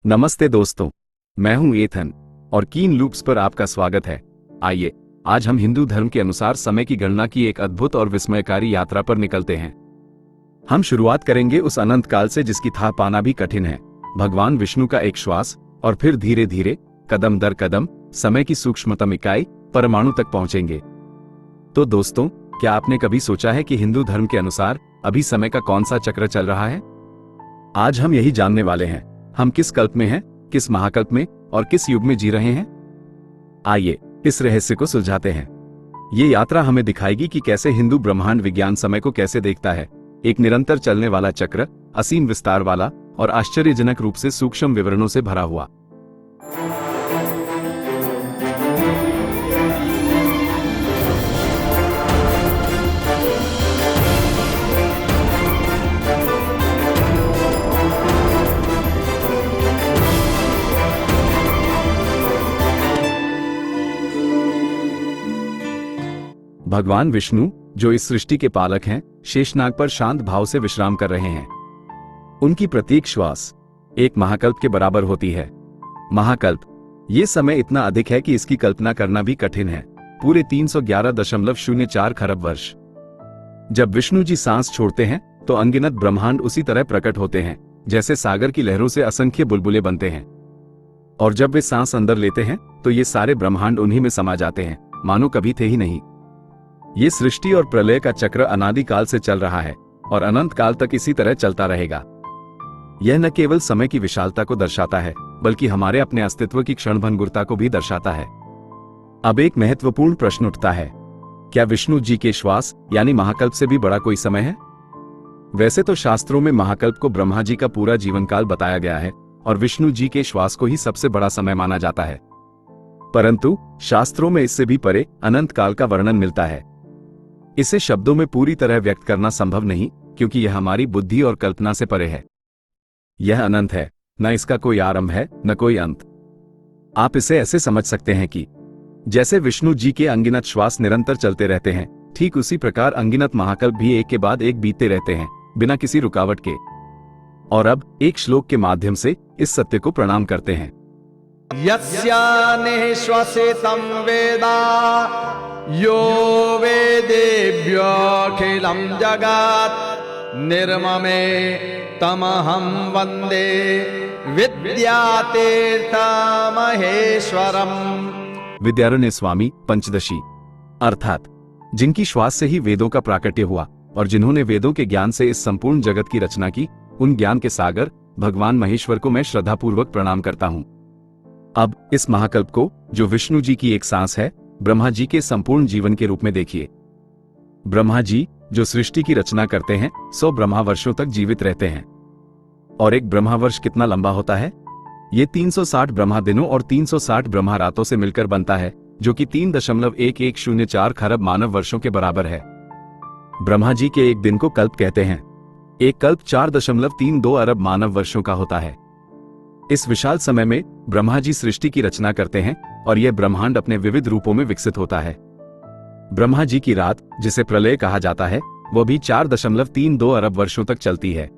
नमस्ते दोस्तों, मैं हूं एथन और कीन लूप्स पर आपका स्वागत है। आइए आज हम हिंदू धर्म के अनुसार समय की गणना की एक अद्भुत और विस्मयकारी यात्रा पर निकलते हैं। हम शुरुआत करेंगे उस अनंत काल से जिसकी था पाना भी कठिन है। भगवान विष्णु का एक श्वास और फिर धीरे धीरे कदम दर कदम समय की सूक्ष्मतम इकाई परमाणु तक पहुंचेंगे। तो दोस्तों, क्या आपने कभी सोचा है कि हिंदू धर्म के अनुसार अभी समय का कौन सा चक्र चल रहा है? आज हम यही जानने वाले हैं। हम किस कल्प में हैं, किस महाकल्प में और किस युग में जी रहे हैं? आइए इस रहस्य को सुलझाते हैं। ये यात्रा हमें दिखाएगी कि कैसे हिंदू ब्रह्मांड विज्ञान समय को कैसे देखता है, एक निरंतर चलने वाला चक्र, असीम विस्तार वाला और आश्चर्यजनक रूप से सूक्ष्म विवरणों से भरा हुआ। भगवान विष्णु, जो इस सृष्टि के पालक हैं, शेषनाग पर शांत भाव से विश्राम कर रहे हैं। उनकी प्रत्येक श्वास एक महाकल्प के बराबर होती है। महाकल्प, ये समय इतना अधिक है कि इसकी कल्पना करना भी कठिन है। पूरे 311.04 खरब वर्ष। जब विष्णु जी सांस छोड़ते हैं तो अनगिनत ब्रह्मांड उसी तरह प्रकट होते हैं जैसे सागर की लहरों से असंख्य बुलबुले बनते हैं। और जब वे सांस अंदर लेते हैं तो ये सारे ब्रह्मांड उन्हीं में समा जाते हैं, मानो कभी थे ही नहीं। ये सृष्टि और प्रलय का चक्र अनादि काल से चल रहा है और अनंत काल तक इसी तरह चलता रहेगा। यह न केवल समय की विशालता को दर्शाता है, बल्कि हमारे अपने अस्तित्व की क्षणभंगुरता को भी दर्शाता है। अब एक महत्वपूर्ण प्रश्न उठता है, क्या विष्णु जी के श्वास यानी महाकल्प से भी बड़ा कोई समय है? वैसे तो शास्त्रों में महाकल्प को ब्रह्मा जी का पूरा जीवन काल बताया गया है और विष्णु जी के श्वास को ही सबसे बड़ा समय माना जाता है। परंतु शास्त्रों में इससे भी परे अनंत काल का वर्णन मिलता है। इसे शब्दों में पूरी तरह व्यक्त करना संभव नहीं, क्योंकि यह हमारी बुद्धि और कल्पना से परे है। यह अनंत है, न इसका कोई आरंभ है न कोई अंत। आप इसे ऐसे समझ सकते हैं कि जैसे विष्णु जी के अनगिनत श्वास निरंतर चलते रहते हैं, ठीक उसी प्रकार अनगिनत महाकल्प भी एक के बाद एक बीतते रहते हैं, बिना किसी रुकावट के। और अब एक श्लोक के माध्यम से इस सत्य को प्रणाम करते हैं। यस्यानिश्वसितं वेदा यो वेदेभ्योऽखिलं जगत् निर्ममे तमहं वन्दे विद्यातीर्थमहेश्वरम्। विद्यारण्य स्वामी पंचदशी, अर्थात जिनकी श्वास से ही वेदों का प्राकट्य हुआ और जिन्होंने वेदों के ज्ञान से इस संपूर्ण जगत की रचना की, उन ज्ञान के सागर भगवान महेश्वर को मैं श्रद्धापूर्वक प्रणाम करता हूं। अब इस महाकल्प को, जो विष्णु जी की एक सांस है, ब्रह्मा जी के संपूर्ण जीवन के रूप में देखिए। ब्रह्मा जी जो सृष्टि की रचना करते हैं, 100 ब्रह्मा वर्षों तक जीवित रहते हैं। और एक ब्रह्मा वर्ष कितना लंबा होता है? ये 360 ब्रह्मा दिनों और 360 ब्रह्मा रातों से मिलकर बनता है, जो कि 3.1104 खरब मानव वर्षों के बराबर है। ब्रह्मा जी के एक दिन को कल्प कहते हैं। एक कल्प 4.32 अरब मानव वर्षों का होता है। इस विशाल समय में ब्रह्मा जी सृष्टि की रचना करते हैं और यह ब्रह्मांड अपने विविध रूपों में विकसित होता है। ब्रह्मा जी की रात, जिसे प्रलय कहा जाता है, वह भी 4.32 अरब वर्षों तक चलती है।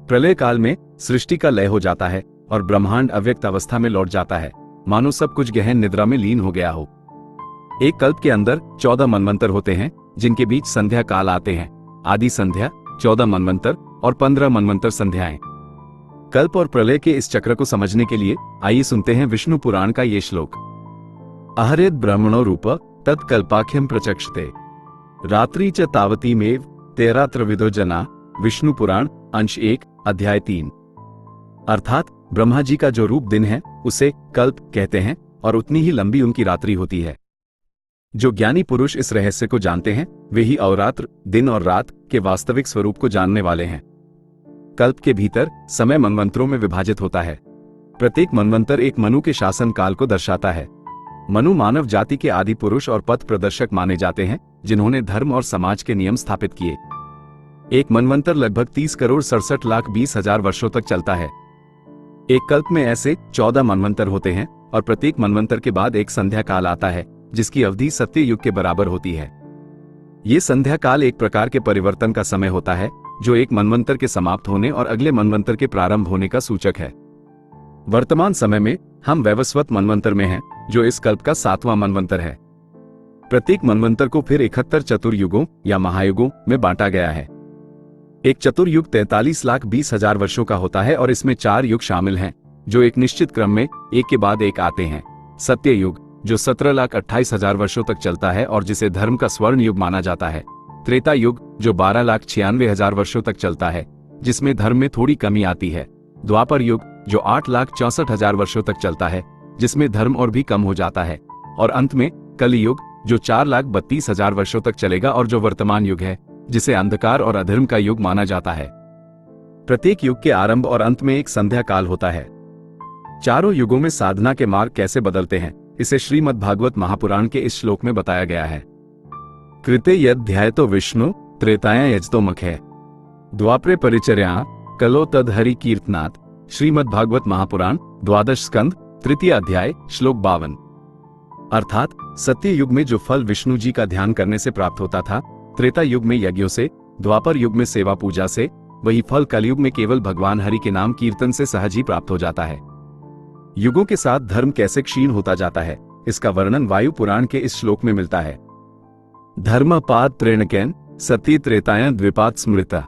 प्रलय काल में सृष्टि का लय हो जाता है और ब्रह्मांड अव्यक्त अवस्था में लौट जाता है, मानो सब कुछ गहन निद्रा में लीन हो गया हो। एक कल्प के अंदर 14 मनवंतर होते हैं, जिनके बीच संध्या काल आते हैं। आदि संध्या, 14 मनवंतर और 15 मनवंतर संध्याएं। कल्प और प्रलय के इस चक्र को समझने के लिए आइए सुनते हैं विष्णु पुराण का ये श्लोक। अहरेद ब्रह्मणो रूप तत्कल्पाख्यम प्रचक्षते रात्रि च तावतीमेव तेरात्र विदो जना। विष्णु पुराण अंश 1 अध्याय 3। अर्थात ब्रह्मा जी का जो रूप दिन है उसे कल्प कहते हैं और उतनी ही लंबी उनकी रात्रि होती है। जो ज्ञानी पुरुष इस रहस्य को जानते हैं, वे ही अवरात्र, दिन और रात के वास्तविक स्वरूप को जानने वाले हैं। कल्प के भीतर समय मनवंतरों में विभाजित होता है। प्रत्येक मनवंतर एक मनु के शासन काल को दर्शाता है। मनु मानव जाति के आदि पुरुष और पथ प्रदर्शक माने जाते हैं, जिन्होंने धर्म और समाज के नियम स्थापित किए। एक मनवंतर लगभग 30,67,20,000 वर्षों तक चलता है। एक कल्प में ऐसे 14 मनवंतर होते हैं और प्रत्येक मनवंतर के बाद एक संध्या काल आता है, जिसकी अवधि सत्य युग के बराबर होती है। ये संध्या काल एक प्रकार के परिवर्तन का समय होता है, जो एक मनवंतर के समाप्त होने और अगले मनवंतर के प्रारंभ होने का सूचक है। वर्तमान समय में हम वैवस्वत मनवंतर में हैं, जो इस कल्प का 7वां मनवंतर है। प्रत्येक मनवंतर को फिर 71 चतुर्युगों या महायुगों में बांटा गया है। एक चतुर्युग 43,20,000 वर्षों का होता है और इसमें 4 युग शामिल हैं, जो एक निश्चित क्रम में एक के बाद एक आते हैं। सत्य युग, जो 17,28,000 वर्षों तक चलता है और जिसे धर्म का स्वर्ण युग माना जाता है। त्रेता युग, जो 12,96,000 वर्षों तक चलता है, जिसमें धर्म में थोड़ी कमी आती है। द्वापर युग, जो 8,64,000 वर्षों तक चलता है, जिसमें धर्म और भी कम हो जाता है। और अंत में कली युग, जो 4,32,000 वर्षों तक चलेगा और जो वर्तमान युग है, जिसे अंधकार और अधर्म का युग माना जाता है। प्रत्येक युग के आरंभ और अंत में एक संध्या काल होता है। चारों युगों में साधना के मार्ग कैसे बदलते हैं, इसे श्रीमद् भागवत महापुराण के इस श्लोक में बताया गया है। कृते यद ध्यायतो विष्णु त्रेताया यजतो मखे द्वापरे परिचर्या कलो तद हरि कीर्तनात्। श्रीमद् भागवत महापुराण 12 स्कंद 3 अध्याय श्लोक 52। अर्थात सत्य युग में जो फल विष्णु जी का ध्यान करने से प्राप्त होता था, त्रेता युग में यज्ञों से, द्वापर युग में सेवा पूजा से, वही फल कलयुग में केवल भगवान हरि के नाम कीर्तन से सहज ही प्राप्त हो जाता है। युगों के साथ धर्म कैसे क्षीण होता जाता है, इसका वर्णन वायु पुराण के इस श्लोक में मिलता है। धर्मपाद त्रेणकेन सती त्रेताया द्विपाद स्मृता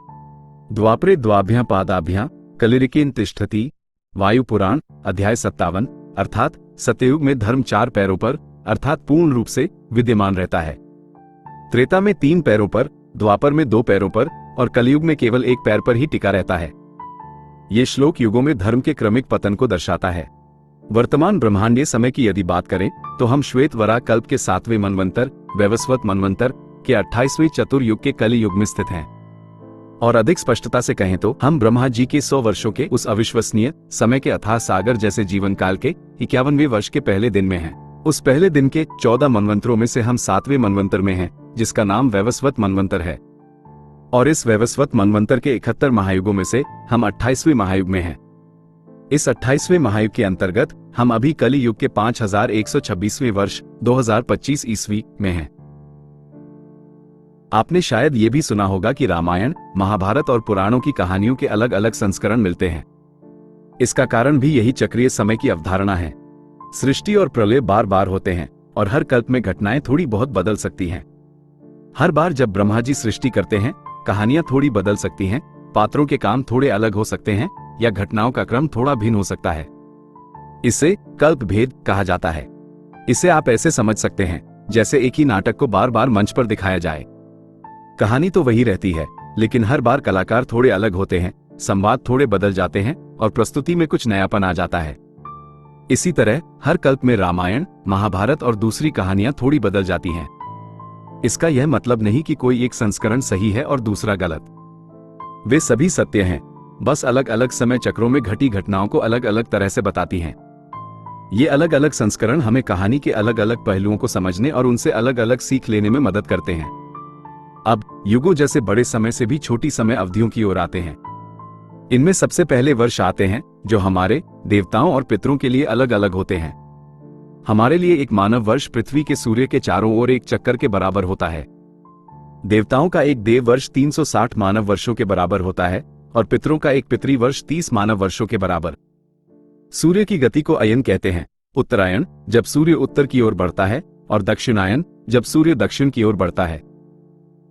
द्वापरे द्वाभ्या पादाभ्या कलिरिकेन तिष्ठति। वायु पुराण अध्याय 57। अर्थात सत्ययुग में धर्म 4 पैरों पर अर्थात पूर्ण रूप से विद्यमान रहता है। त्रेता में 3 पैरों पर, द्वापर में 2 पैरों पर और कलयुग में केवल 1 पैर पर ही टिका रहता है। ये श्लोक युगों में धर्म के क्रमिक पतन को दर्शाता है। वर्तमान ब्रह्मांडीय समय की यदि बात करें तो हम श्वेत वराह कल्प के 7वें मनवंतर वैवस्वत मनवंतर के 28वें चतुर्युग के कलि युग में स्थित हैं। और अधिक स्पष्टता से कहें तो हम ब्रह्मा जी के 100 वर्षों के उस अविश्वसनीय समय के अथाह सागर जैसे जीवन काल के 51वें वर्ष के पहले दिन में हैं। उस पहले दिन के 14 मनवंतरों में से हम 7वें मनवंतर में हैं, जिसका नाम वैवस्वत मनवंतर है। और इस वैवस्वत मनवंतर के 71 महायुगों में से हम 28वें महायुग में हैं। इस 28वें महायुग के अंतर्गत हम अभी कलि युग के 5126वें वर्ष 2025 ईस्वी में हैं। आपने शायद ये भी सुना होगा कि रामायण, महाभारत और पुराणों की कहानियों के अलग अलग संस्करण मिलते हैं। इसका कारण भी यही चक्रीय समय की अवधारणा है। सृष्टि और प्रलय बार बार होते हैं और हर कल्प में घटनाएं थोड़ी बहुत बदल सकती हैं। हर बार जब ब्रह्मा जी सृष्टि करते हैं, कहानियां थोड़ी बदल सकती हैं, पात्रों के काम थोड़े अलग हो सकते हैं या घटनाओं का क्रम थोड़ा भिन्न हो सकता है। इसे कल्प भेद कहा जाता है। इसे आप ऐसे समझ सकते हैं जैसे एक ही नाटक को बार बार मंच पर दिखाया जाए। कहानी तो वही रहती है, लेकिन हर बार कलाकार थोड़े अलग होते हैं, संवाद थोड़े बदल जाते हैं और प्रस्तुति में कुछ नयापन आ जाता है। इसी तरह हर कल्प में रामायण, महाभारत और दूसरी कहानियां थोड़ी बदल जाती हैं। इसका यह मतलब नहीं कि कोई एक संस्करण सही है और दूसरा गलत। वे सभी सत्य हैं, बस अलग अलग समय चक्रों में घटी घटनाओं को अलग अलग तरह से बताती हैं। ये अलग अलग संस्करण हमें कहानी के अलग अलग पहलुओं को समझने और उनसे अलग अलग सीख लेने में मदद करते हैं। अब युगों जैसे बड़े समय से भी छोटी समय अवधियों की ओर आते हैं। इनमें सबसे पहले वर्ष आते हैं जो हमारे देवताओं और पितरों के लिए अलग अलग होते हैं। हमारे लिए एक मानव वर्ष पृथ्वी के सूर्य के चारों ओर एक चक्कर के बराबर होता है। देवताओं का एक देव वर्ष 360 मानव वर्षों के बराबर होता है और पितरों का एक पितृ वर्ष 30 मानव वर्षों के बराबर। सूर्य की गति को अयन कहते हैं। उत्तरायण जब सूर्य उत्तर की ओर बढ़ता है और दक्षिणायन जब सूर्य दक्षिण की ओर बढ़ता है।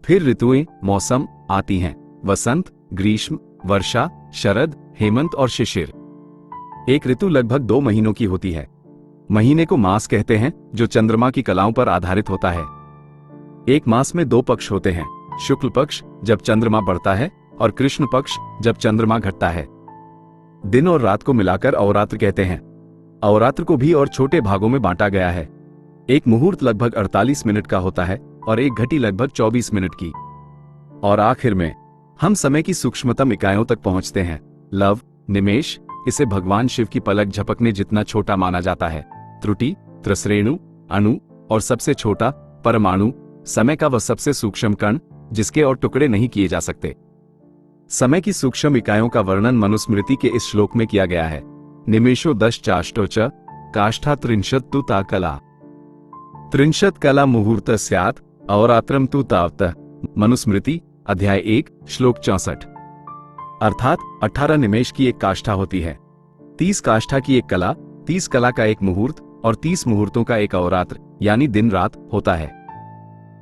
फिर ऋतुएं, मौसम आती हैं। वसंत, ग्रीष्म, वर्षा, शरद, हेमंत और शिशिर। एक ऋतु लगभग 2 महीनों की होती है। महीने को मास कहते हैं, जो चंद्रमा की कलाओं पर आधारित होता है। एक मास में 2 पक्ष होते हैं, शुक्ल पक्ष जब चंद्रमा बढ़ता है और कृष्ण पक्ष जब चंद्रमा घटता है। दिन और रात को मिलाकर अहोरात्र कहते हैं। अहोरात्र को भी और छोटे भागों में बांटा गया है। एक मुहूर्त लगभग 48 मिनट का होता है और एक घटी लगभग 24 मिनट की। और आखिर में हम समय की सूक्ष्मतम इकाइयों तक पहुंचते हैं। लव, निमेष, इसे भगवान शिव की पलक झपकने जितना छोटा माना जाता है। त्रुटि, त्रसरेणु, अणु और सबसे छोटा परमाणु, समय का वह सबसे सूक्ष्म कण जिसके और टुकड़े नहीं किए जा सकते। समय की सूक्ष्म इकाइयों का वर्णन मनुस्मृति के इस श्लोक में किया गया है। निमेषो 10 चाष्टो च काष्ठा 30 तु ता कला 30 कला मुहूर्त स्यात् अहोरात्रम तु तावत। मनुस्मृति अध्याय 1 श्लोक 64। अर्थात 18 निमेष की एक काष्ठा होती है, 30 काष्ठा की एक कला, 30 कला का एक मुहूर्त और 30 मुहूर्तों का एक अहोरात्र यानी दिन रात होता है।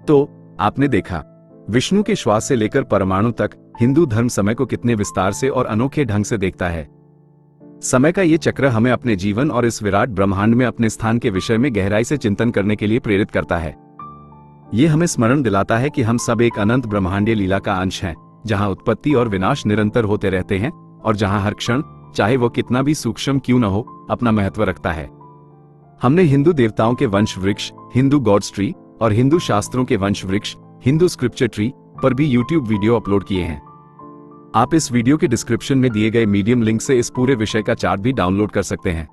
तो आपने देखा, विष्णु के श्वास से लेकर परमाणु तक हिंदू धर्म समय को कितने विस्तार से और अनोखे ढंग से देखता है। समय का ये चक्र हमें अपने जीवन और इस विराट ब्रह्मांड में अपने स्थान के विषय में गहराई से चिंतन करने के लिए प्रेरित करता है। ये हमें स्मरण दिलाता है कि हम सब एक अनंत ब्रह्मांडीय लीला का अंश हैं, जहां उत्पत्ति और विनाश निरंतर होते रहते हैं और जहां हर क्षण, चाहे वो कितना भी सूक्ष्म क्यों न हो, अपना महत्व रखता है। हमने हिंदू देवताओं के वंश वृक्ष, हिंदू गॉड्स ट्री और हिंदू शास्त्रों के वंश वृक्ष, हिंदू स्क्रिप्चर ट्री पर भी यूट्यूब वीडियो अपलोड किए हैं। आप इस वीडियो के डिस्क्रिप्शन में दिए गए मीडियम लिंक से इस पूरे विषय का चार्ट भी डाउनलोड कर सकते हैं।